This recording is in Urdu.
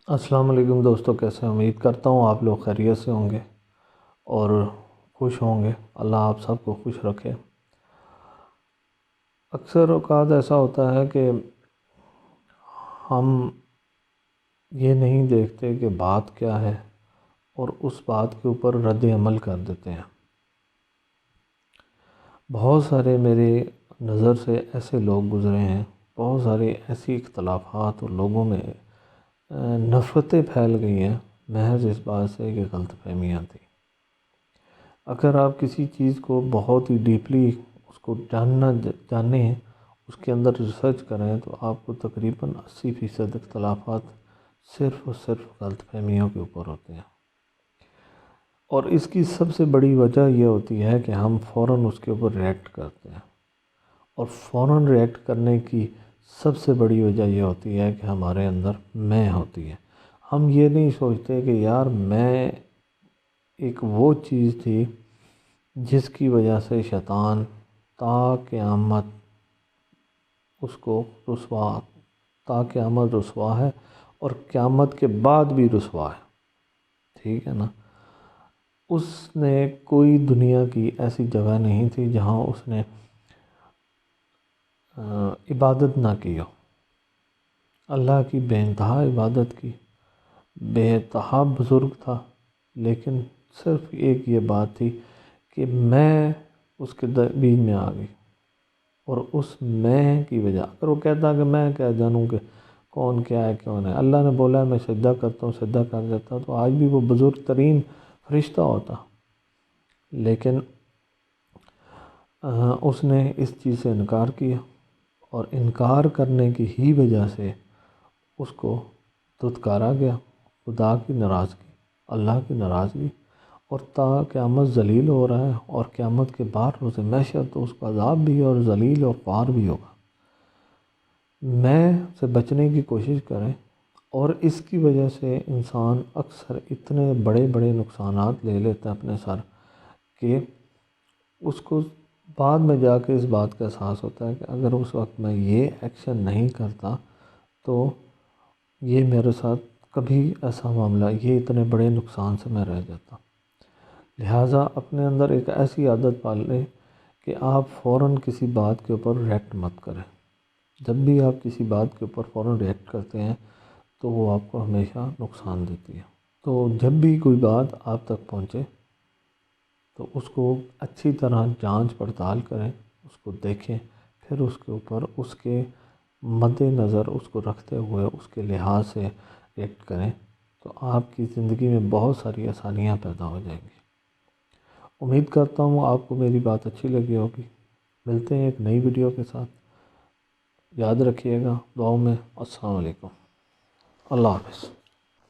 السلام علیکم دوستو، کیسے ہیں؟ امید کرتا ہوں آپ لوگ خیریت سے ہوں گے اور خوش ہوں گے۔ اللہ آپ سب کو خوش رکھے۔ اکثر اوقات ایسا ہوتا ہے کہ ہم یہ نہیں دیکھتے کہ بات کیا ہے اور اس بات کے اوپر رد عمل کر دیتے ہیں۔ بہت سارے میرے نظر سے ایسے لوگ گزرے ہیں، بہت سارے ایسی اختلافات اور لوگوں میں نفرتیں پھیل گئی ہیں محض اس بات سے کہ غلط فہمیاں تھیں۔ اگر آپ کسی چیز کو بہت ہی ڈیپلی اس کو جانیں، اس کے اندر ریسرچ کریں، تو آپ کو تقریباً 80% اختلافات صرف اور صرف غلط فہمیوں کے اوپر ہوتے ہیں۔ اور اس کی سب سے بڑی وجہ یہ ہوتی ہے کہ ہم فوراً اس کے اوپر ریئیکٹ کرتے ہیں، اور فوراً ریئیکٹ کرنے کی سب سے بڑی وجہ یہ ہوتی ہے کہ ہمارے اندر میں ہوتی ہے۔ ہم یہ نہیں سوچتے کہ یار میں ایک وہ چیز تھی جس کی وجہ سے شیطان تا قیامت اس کو رسوا ہے اور قیامت کے بعد بھی رسوا ہے۔ ٹھیک ہے نا؟ اس نے کوئی دنیا کی ایسی جگہ نہیں تھی جہاں اس نے عبادت نہ کی ہو، اللہ کی بے انتہا عبادت کی، بے انتہا بزرگ تھا، لیکن صرف ایک یہ بات تھی کہ میں اس کے بیچ میں آ گئی، اور اس میں کی وجہ اگر وہ کہتا کہ میں کیا جانوں کہ کون کیا ہے کون ہے، اللہ نے بولا ہے میں سجدہ کرتا ہوں، سجدہ کر دیتا، تو آج بھی وہ بزرگ ترین فرشتہ ہوتا۔ لیکن اس نے اس چیز سے انکار کیا، اور انکار کرنے کی ہی وجہ سے اس کو دھتکارا گیا، خدا کی ناراضگی، اللہ کی ناراضگی، اور تا قیامت ذلیل ہو رہا ہے، اور قیامت کے بعد روز محشر تو اس کا عذاب بھی ہے اور ذلیل اور خوار بھی ہوگا۔ میں سے بچنے کی کوشش کریں، اور اس کی وجہ سے انسان اکثر اتنے بڑے بڑے نقصانات لے لیتا ہے اپنے سر کہ اس کو بعد میں جا کے اس بات کا احساس ہوتا ہے کہ اگر اس وقت میں یہ ایکشن نہیں کرتا تو یہ میرے ساتھ کبھی ایسا معاملہ، یہ اتنے بڑے نقصان سے میں رہ جاتا۔ لہٰذا اپنے اندر ایک ایسی عادت پال لیں کہ آپ فوراً کسی بات کے اوپر ریئیکٹ مت کریں۔ جب بھی آپ کسی بات کے اوپر فوراً ریئیکٹ کرتے ہیں تو وہ آپ کو ہمیشہ نقصان دیتی ہے۔ تو جب بھی کوئی بات آپ تک پہنچے تو اس کو اچھی طرح جانچ پڑتال کریں، اس کو دیکھیں، پھر اس کے اوپر اس کے مد نظر اس کو رکھتے ہوئے اس کے لحاظ سے ریئیکٹ کریں، تو آپ کی زندگی میں بہت ساری آسانیاں پیدا ہو جائیں گی۔ امید کرتا ہوں آپ کو میری بات اچھی لگی ہوگی۔ ملتے ہیں ایک نئی ویڈیو کے ساتھ۔ یاد رکھیے گا دعاؤں میں۔ السلام علیکم، اللہ حافظ۔